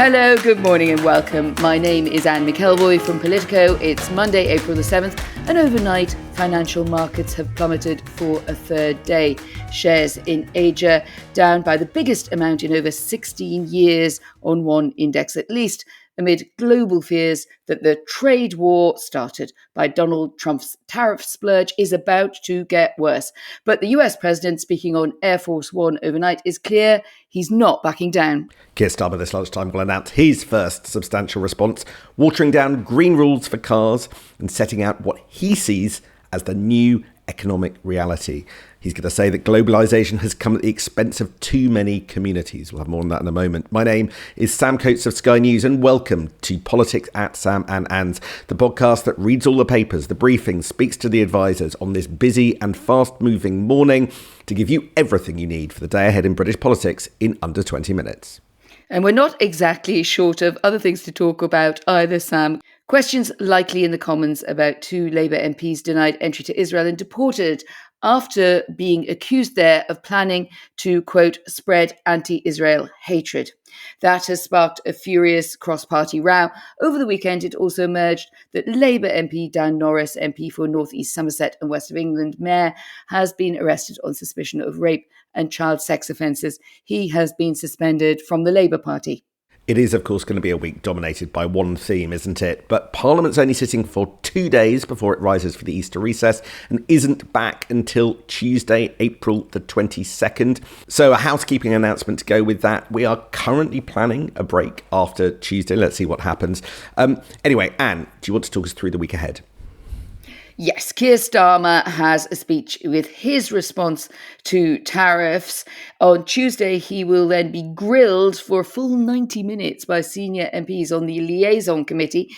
Hello, good morning and welcome. My name is Anne McElvoy from Politico. It's Monday, April the 7th, and overnight financial markets have plummeted for a third day. Shares in Asia down by the biggest amount in over 16 years on one index at least, amid global fears that the trade war started by Donald Trump's tariff splurge is about to get worse. But the US president, speaking on Air Force One overnight, is clear he's not backing down. Keir Starmer this lunchtime will announce his first substantial response, watering down green rules for cars and setting out what he sees as the new economic reality. He's going to say that globalisation has come at the expense of too many communities. We'll have more on that in a moment. My name is Sam Coates of Sky News and welcome to Politics at Sam and Anne's, the podcast that reads all the papers, the briefings, speaks to the advisors on this busy and fast-moving morning to give you everything you need for the day ahead in British politics in under 20 minutes. And we're not exactly short of other things to talk about either, Sam. Questions likely in the Commons about two Labour MPs denied entry to Israel and deported after being accused there of planning to, quote, spread anti-Israel hatred. That has sparked a furious cross-party row. Over the weekend, it also emerged that Labour MP Dan Norris, MP for North East Somerset and West of England Mayor, has been arrested on suspicion of rape and child sex offences. He has been suspended from the Labour Party. It is, of course, going to be a week dominated by one theme, isn't it? But Parliament's only sitting for 2 days before it rises for the Easter recess and isn't back until Tuesday, April the 22nd. So a housekeeping announcement to go with that. We are currently planning a break after Tuesday. Let's see what happens. Anyway, Anne, do you want to talk us through the week ahead? Yes, Keir Starmer has a speech with his response to tariffs. On Tuesday, he will then be grilled for a full 90 minutes by senior MPs on the liaison committee.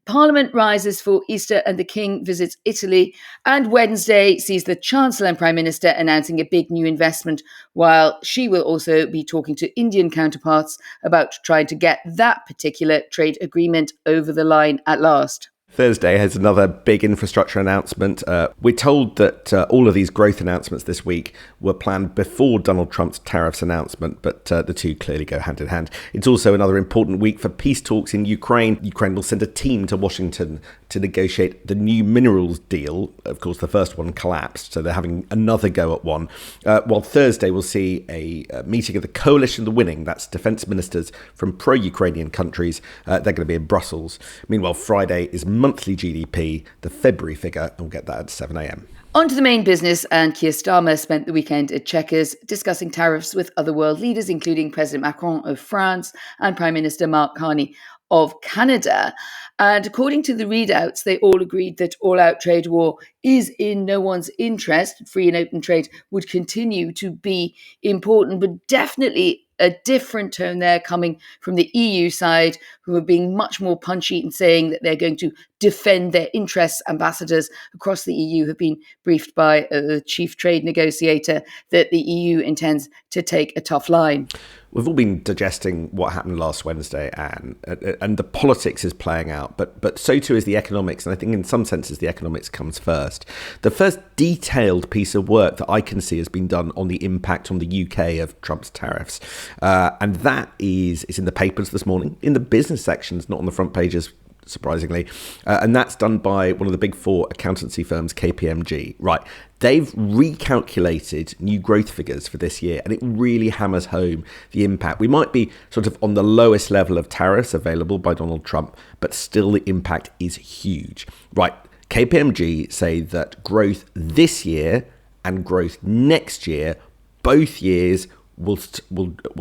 Parliament rises for Easter and the King visits Italy. And Wednesday sees the Chancellor and Prime Minister announcing a big new investment, while she will also be talking to Indian counterparts about trying to get that particular trade agreement over the line at last. Thursday has another big infrastructure announcement. We're told that all of these growth announcements this week were planned before Donald Trump's tariffs announcement, but the two clearly go hand in hand. It's also another important week for peace talks in Ukraine. Ukraine will send a team to Washington to negotiate the new minerals deal. Of course, the first one collapsed, so they're having another go at one. While Thursday we'll see a meeting of the Coalition of the Winning, that's defence ministers from pro-Ukrainian countries. They're going to be in Brussels. Meanwhile, Friday is monthly GDP, the February figure, and we'll get that at 7 a.m. On to the main business, and Keir Starmer spent the weekend at Chequers discussing tariffs with other world leaders, including President Macron of France and Prime Minister Mark Carney of Canada. And according to the readouts, they all agreed that all-out trade war is in no one's interest. Free and open trade would continue to be important, but definitely a different tone there coming from the EU side, who are being much more punchy and saying that they're going to defend their interests. Ambassadors across the EU have been briefed by the chief trade negotiator that the EU intends to take a tough line. We've all been digesting what happened last Wednesday, Anne, and the politics is playing out, but so too is the economics, and I think in some senses the economics comes first. The first detailed piece of work that I can see has been done on the impact on the UK of Trump's tariffs, and that is in the papers this morning, in the business sections, not on the front pages, surprisingly, and that's done by one of the big four accountancy firms, KPMG. Right, they've recalculated new growth figures for this year, and it really hammers home the impact. We might be sort of on the lowest level of tariffs available by Donald Trump, but still the impact is huge. Right, KPMG say that growth this year and growth next year, both years will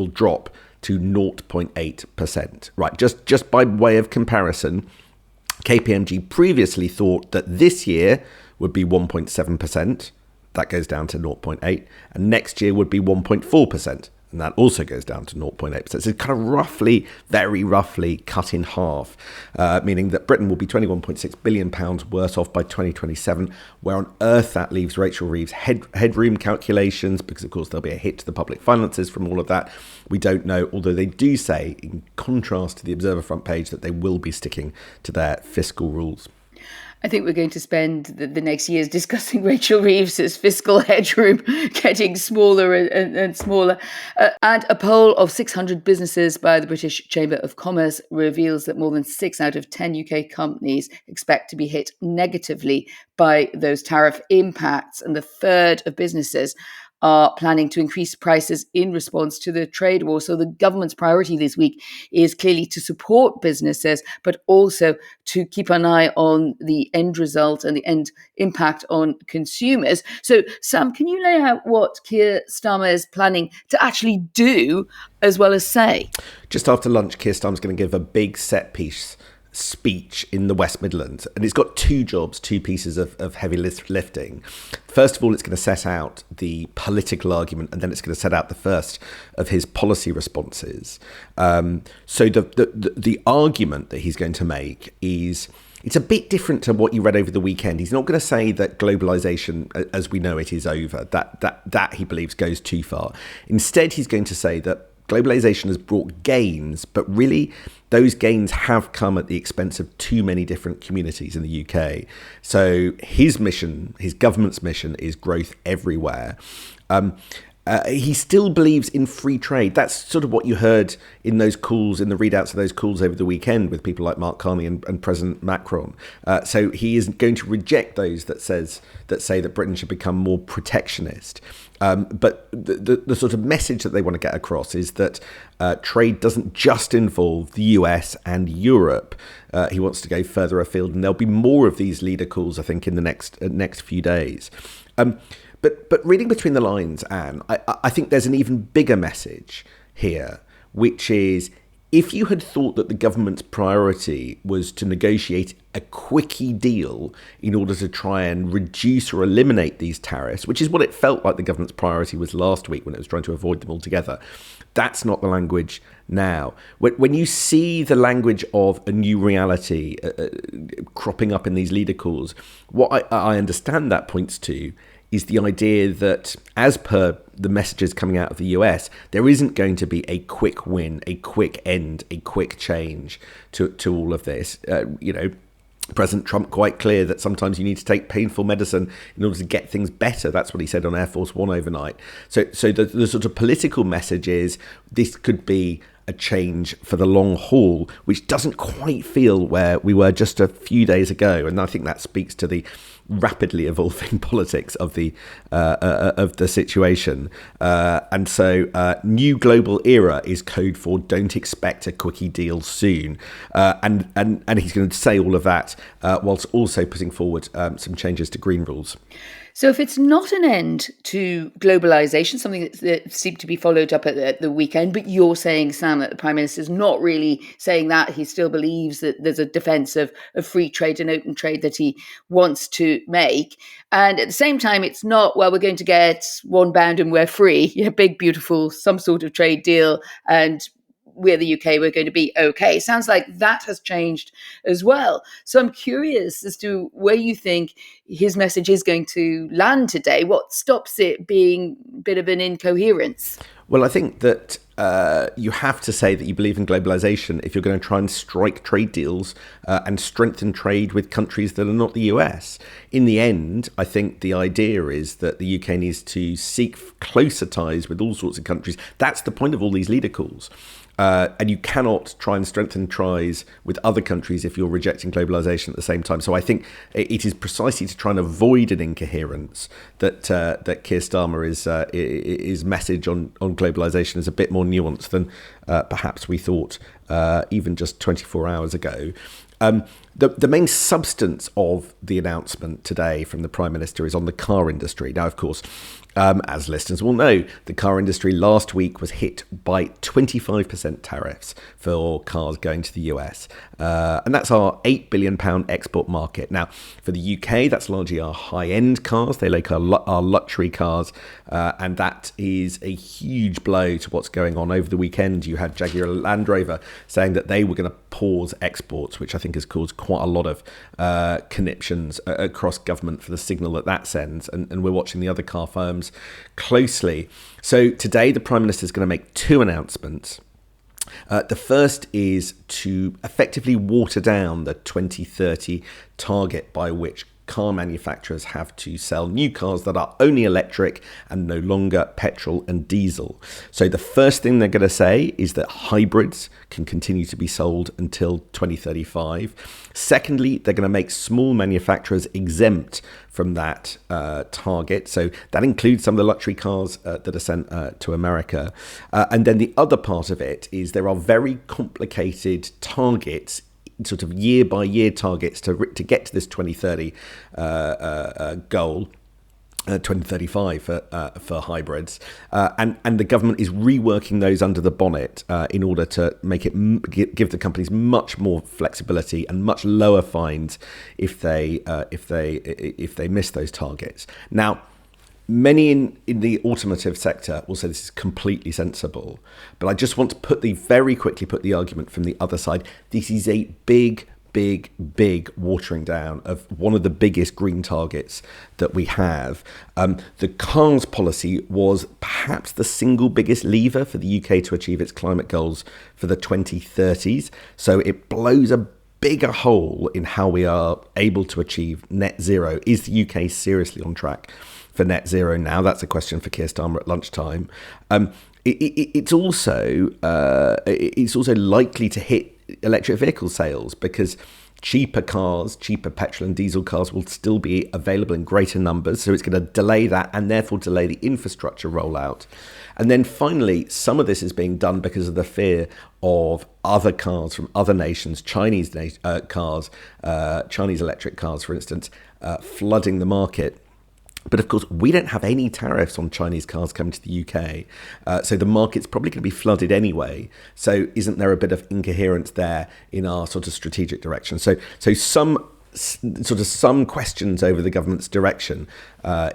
drop to 0.8%. Right, just by way of comparison, KPMG previously thought that this year would be 1.7%. That goes down to 0.8%. And next year would be 1.4%. And that also goes down to 0.8%. So it's kind of roughly, very roughly cut in half, meaning that Britain will be £21.6 billion worse off by 2027. Where on earth that leaves Rachel Reeves' headroom calculations, because of course there'll be a hit to the public finances from all of that. We don't know, although they do say, in contrast to the Observer front page, that they will be sticking to their fiscal rules. I think we're going to spend the next years discussing Rachel Reeves's fiscal headroom getting smaller and smaller. And a poll of 600 businesses by the British Chamber of Commerce reveals that more than 6 out of 10 UK companies expect to be hit negatively by those tariff impacts. And a third of businesses are planning to increase prices in response to the trade war. So the government's priority this week is clearly to support businesses, but also to keep an eye on the end result and the end impact on consumers. So, Sam, can you lay out what Keir Starmer is planning to actually do as well as say? Just after lunch, Keir Starmer's going to give a big set piece speech in the West Midlands, and it's got two pieces of heavy lifting. First of all, it's going to set out the political argument, and then it's going to set out the first of his policy responses. So the argument that he's going to make is, it's a bit different to what you read over the weekend. He's not going to say that globalisation as we know it is over, that he believes goes too far. Instead, he's going to say that globalisation has brought gains, but really those gains have come at the expense of too many different communities in the UK. So his mission, his government's mission, is growth everywhere. He still believes in free trade. That's sort of what you heard in those calls, in the readouts of those calls over the weekend with people like Mark Carney and President Macron. So he is going to reject those that say that Britain should become more protectionist. But the sort of message that they want to get across is that trade doesn't just involve the US and Europe. He wants to go further afield, and there'll be more of these leader calls, I think, in the next few days. But reading between the lines, Anne, I think there's an even bigger message here, which is, if you had thought that the government's priority was to negotiate a quickie deal in order to try and reduce or eliminate these tariffs, which is what it felt like the government's priority was last week when it was trying to avoid them altogether, that's not the language now. When you see the language of a new reality cropping up in these leader calls, what I understand that points to is the idea that, as per the messages coming out of the US, there isn't going to be a quick win, a quick end, a quick change to all of this. President Trump quite clear that sometimes you need to take painful medicine in order to get things better. That's what he said on Air Force One overnight. So the sort of political message is this could be a change for the long haul, which doesn't quite feel where we were just a few days ago. And I think that speaks to the rapidly evolving politics of the situation. And so new global era is code for don't expect a quickie deal soon. And he's going to say all of that whilst also putting forward some changes to green rules. So if it's not an end to globalisation, something that seemed to be followed up at the weekend, but you're saying, Sam, that the Prime Minister is not really saying that. He still believes that there's a defence of free trade and open trade that he wants to make. And at the same time, it's not, well, we're going to get one bound and we're free, big, beautiful, some sort of trade deal, and we're the UK, we're going to be okay. Sounds like that has changed as well. So I'm curious as to where you think his message is going to land today. What stops it being a bit of an incoherence? Well, I think that you have to say that you believe in globalisation if you're going to try and strike trade deals and strengthen trade with countries that are not the US. In the end, I think the idea is that the UK needs to seek closer ties with all sorts of countries. That's the point of all these leader calls. And you cannot try and strengthen ties with other countries if you're rejecting globalisation at the same time. So I think it is precisely to try and avoid an incoherence that Keir Starmer's message on globalisation is a bit more nuanced than perhaps we thought even just 24 hours ago. The main substance of the announcement today from the Prime Minister is on the car industry. Now, of course, as listeners will know, the car industry last week was hit by 25% tariffs for cars going to the US. And that's our £8 billion export market. Now, for the UK, that's largely our high-end cars. They like our luxury cars. And that is a huge blow to what's going on. Over the weekend, you had Jaguar Land Rover saying that they were going to pause exports, which I think has caused quite a lot of conniptions across government for the signal that sends. And we're watching the other car firms closely. So today, the Prime Minister is going to make two announcements. The first is to effectively water down the 2030 target by which car manufacturers have to sell new cars that are only electric and no longer petrol and diesel. So the first thing they're going to say is that hybrids can continue to be sold until 2035. Secondly, they're going to make small manufacturers exempt from that target. So that includes some of the luxury cars that are sent to America. And then the other part of it is there are very complicated targets, sort of year by year targets to get to this 2030 goal. 2035 for hybrids, and the government is reworking those under the bonnet in order to make it give the companies much more flexibility and much lower fines if they miss those targets. Now, many in the automotive sector will say this is completely sensible, but I just want to very quickly put the argument from the other side. This is a big watering down of one of the biggest green targets that we have. The cars policy was perhaps the single biggest lever for the UK to achieve its climate goals for the 2030s. So it blows a bigger hole in how we are able to achieve net zero. Is the UK seriously on track for net zero now? That's a question for Keir Starmer at lunchtime. It's also likely to hit electric vehicle sales because cheaper petrol and diesel cars will still be available in greater numbers. So it's going to delay that and therefore delay the infrastructure rollout. And then finally, some of this is being done because of the fear of other cars from other nations, Chinese electric cars, for instance, flooding the market. But of course, we don't have any tariffs on Chinese cars coming to the UK. So the market's probably going to be flooded anyway. So isn't there a bit of incoherence there in our sort of strategic direction? So some questions over the government's direction,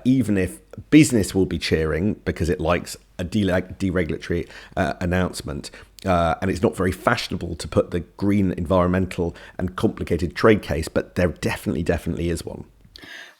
even if business will be cheering because it likes a deregulatory announcement. And it's not very fashionable to put the green, environmental and complicated trade case, but there definitely is one.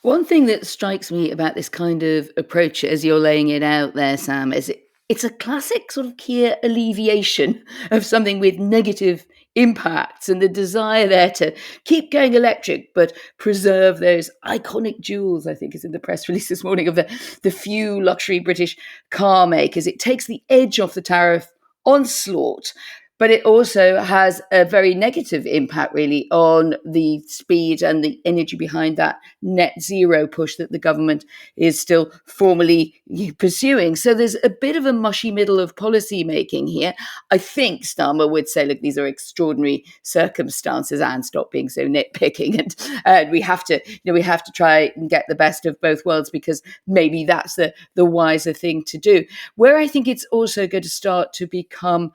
One thing that strikes me about this kind of approach, as you're laying it out there, Sam, is it's a classic sort of Keir alleviation of something with negative impacts and the desire there to keep going electric, but preserve those iconic jewels, I think is in the press release this morning, of the few luxury British car makers. It takes the edge off the tariff onslaught, but it also has a very negative impact, really, on the speed and the energy behind that net zero push that the government is still formally pursuing. So there's a bit of a mushy middle of policy making here. I think Starmer would say, look, these are extraordinary circumstances, and stop being so nitpicking. And we have to try and get the best of both worlds, because maybe that's the wiser thing to do. Where I think it's also going to start to become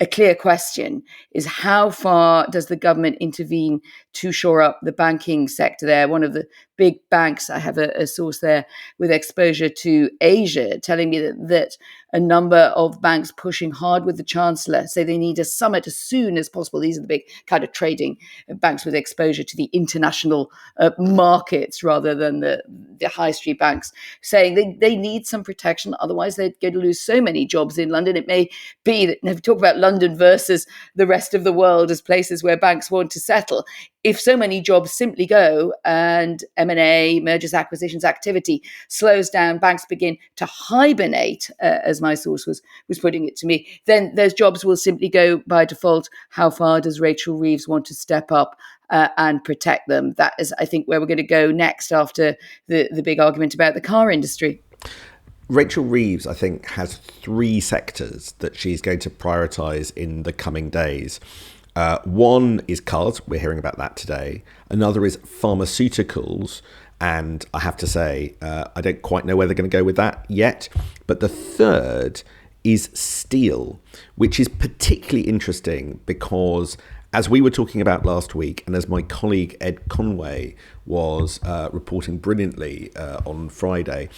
a clear question is, how far does the government intervene to shore up the banking sector there? One of the big banks, I have a source there with exposure to Asia, telling me that a number of banks pushing hard with the Chancellor say they need a summit as soon as possible. These are the big kind of trading banks with exposure to the international markets rather than the high street banks, saying they need some protection. Otherwise, they're going to lose so many jobs in London. It may be that, if we talk about London versus the rest of the world as places where banks want to settle, if so many jobs simply go and M&A, mergers, acquisitions activity slows down, banks begin to hibernate, as my source was putting it to me, then those jobs will simply go by default. How far does Rachel Reeves want to step up and protect them? That is, I think, where we're going to go next after the big argument about the car industry. Rachel Reeves, I think, has three sectors that she's going to prioritise in the coming days. One is cars. We're hearing about that today. Another is pharmaceuticals. And I have to say, I don't quite know where they're going to go with that yet. But the third is steel, which is particularly interesting because, as we were talking about last week, and as my colleague Ed Conway was reporting brilliantly on Friday,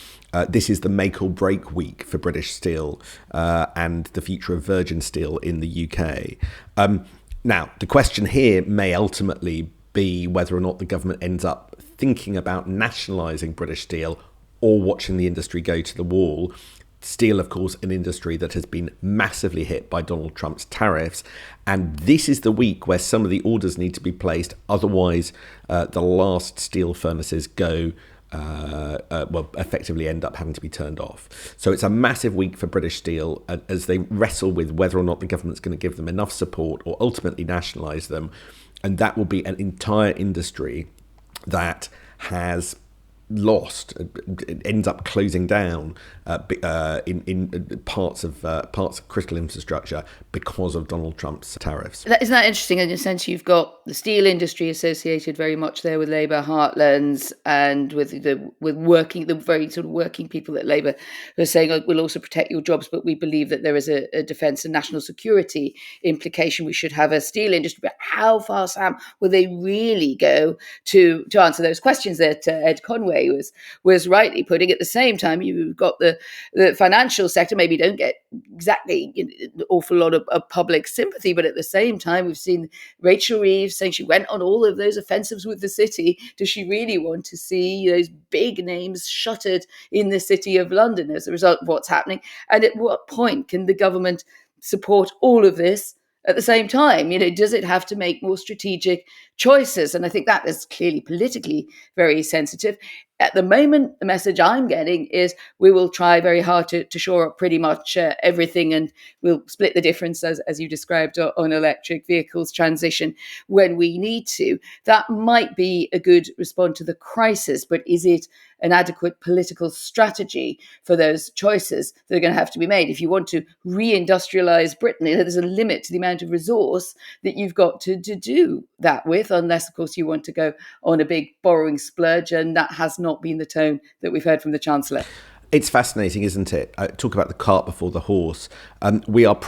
this is the make or break week for British steel and the future of virgin steel in the UK. Now, the question here may ultimately be whether or not the government ends up thinking about nationalising British steel or watching the industry go to the wall. Steel, of course, an industry that has been massively hit by Donald Trump's tariffs. And this is the week where some of the orders need to be placed. Otherwise, the last steel furnaces effectively end up having to be turned off. So it's a massive week for British Steel as they wrestle with whether or not the government's going to give them enough support or ultimately nationalise them. And that will be an entire industry that has lost. It ends up closing down in parts of critical infrastructure because of Donald Trump's tariffs. Isn't that interesting? In a sense, you've got the steel industry associated very much there with Labour heartlands and with the very sort of working people at Labour who are saying, oh, we'll also protect your jobs, but we believe that there is a defence and national security implication. We should have a steel industry. But how far, Sam, will they really go to answer those questions that Ed Conway was rightly putting? At the same time, you've got the financial sector maybe don't get exactly an awful lot of public sympathy, but at the same time, we've seen Rachel Reeves saying she went on all of those offensives with the city. Does she really want to see those big names shuttered in the city of London as a result of what's happening? And at what point can the government support all of this at the same time? Does it have to make more strategic choices? And I think that is clearly politically very sensitive. At the moment, the message I'm getting is we will try very hard to shore up pretty much everything, and we'll split the difference, as you described, on electric vehicles transition when we need to. That might be a good response to the crisis, but is it an adequate political strategy for those choices that are going to have to be made? If you want to reindustrialize Britain, there's a limit to the amount of resource that you've got to do that with, unless, of course, you want to go on a big borrowing splurge, and that has not been the tone that we've heard from the Chancellor. It's fascinating, isn't it? Talk about the cart before the horse. We have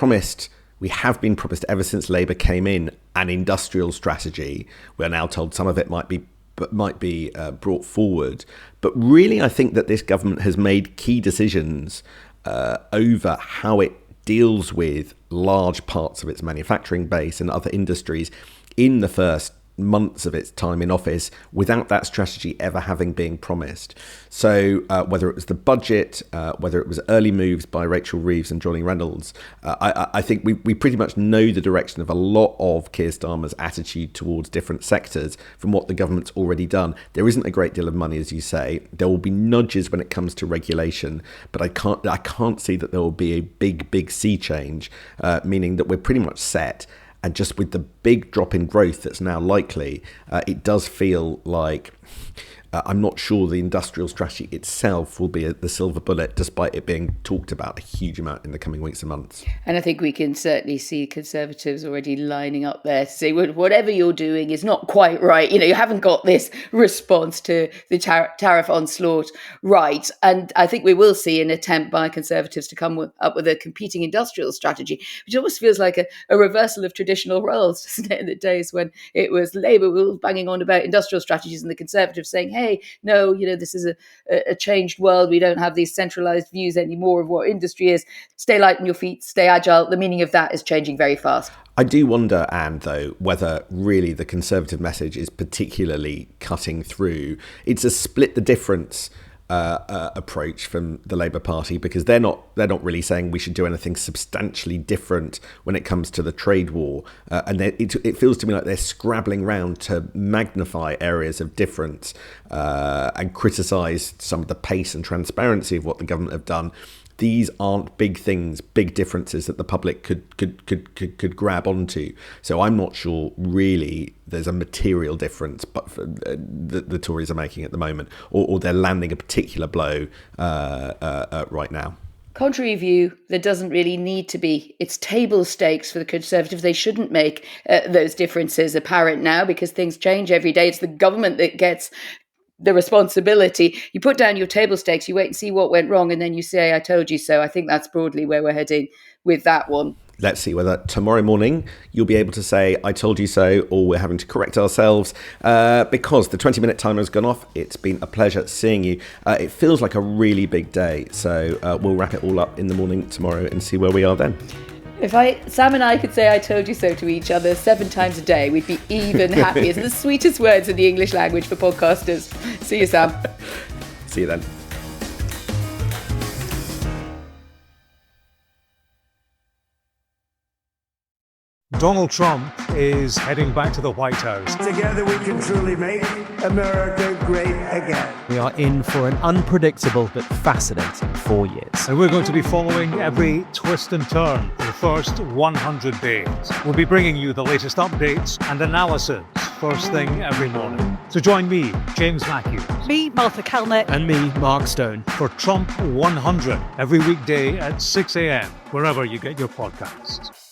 been promised ever since Labour came in an industrial strategy. We're now told some of it might be brought forward. But really, I think that this government has made key decisions over how it deals with large parts of its manufacturing base and other industries in the first months of its time in office without that strategy ever having been promised. So whether it was the budget, whether it was early moves by Rachel Reeves and Johnny Reynolds, I think we pretty much know the direction of a lot of Keir Starmer's attitude towards different sectors from what the government's already done. There isn't a great deal of money, as you say. There will be nudges when it comes to regulation, but I can't see that there will be a big sea change, meaning that we're pretty much set. And just with the big drop in growth that's now likely, it does feel like I'm not sure the industrial strategy itself will be the silver bullet, despite it being talked about a huge amount in the coming weeks and months. And I think we can certainly see Conservatives already lining up there to say, whatever you're doing is not quite right. You haven't got this response to the tariff onslaught right. And I think we will see an attempt by Conservatives to come up with a competing industrial strategy, which almost feels like a reversal of traditional roles, doesn't it? In the days when it was Labour who was banging on about industrial strategies and the Conservatives saying, hey, no, this is a changed world. We don't have these centralized views anymore of what industry is. Stay light on your feet, stay agile. The meaning of that is changing very fast. I do wonder, Anne, though, whether really the Conservative message is particularly cutting through. It's a split the difference approach from the Labour Party, because they're not really saying we should do anything substantially different when it comes to the trade war, and it feels to me like they're scrabbling around to magnify areas of difference and criticise some of the pace and transparency of what the government have done. These aren't big things, big differences that the public could grab onto. So I'm not sure really there's a material difference, but the Tories are making at the moment, or they're landing a particular blow right now. Contrary view, there doesn't really need to be. It's table stakes for the Conservatives. They shouldn't make those differences apparent now, because things change every day. It's the government that gets the responsibility. You put down your table stakes, you wait and see what went wrong, and then you say, I told you so. I think that's broadly where we're heading with that one. Let's see whether tomorrow morning you'll be able to say, I told you so, or we're having to correct ourselves because the 20-minute timer has gone off. It's been a pleasure seeing you. It feels like a really big day. So we'll wrap it all up in the morning tomorrow and see where we are then. If Sam and I could say I told you so to each other 7 times a day, we'd be even happier. It's the sweetest words in the English language for podcasters. See you, Sam. See you then. Donald Trump is heading back to the White House. Together we can truly make America great again. We are in for an unpredictable but fascinating 4 years. And we're going to be following every twist and turn for the first 100 days. We'll be bringing you the latest updates and analysis first thing every morning. So join me, James Matthews. Me, Martha Calnett. And me, Mark Stone. For Trump 100 every weekday at 6 a.m, wherever you get your podcasts.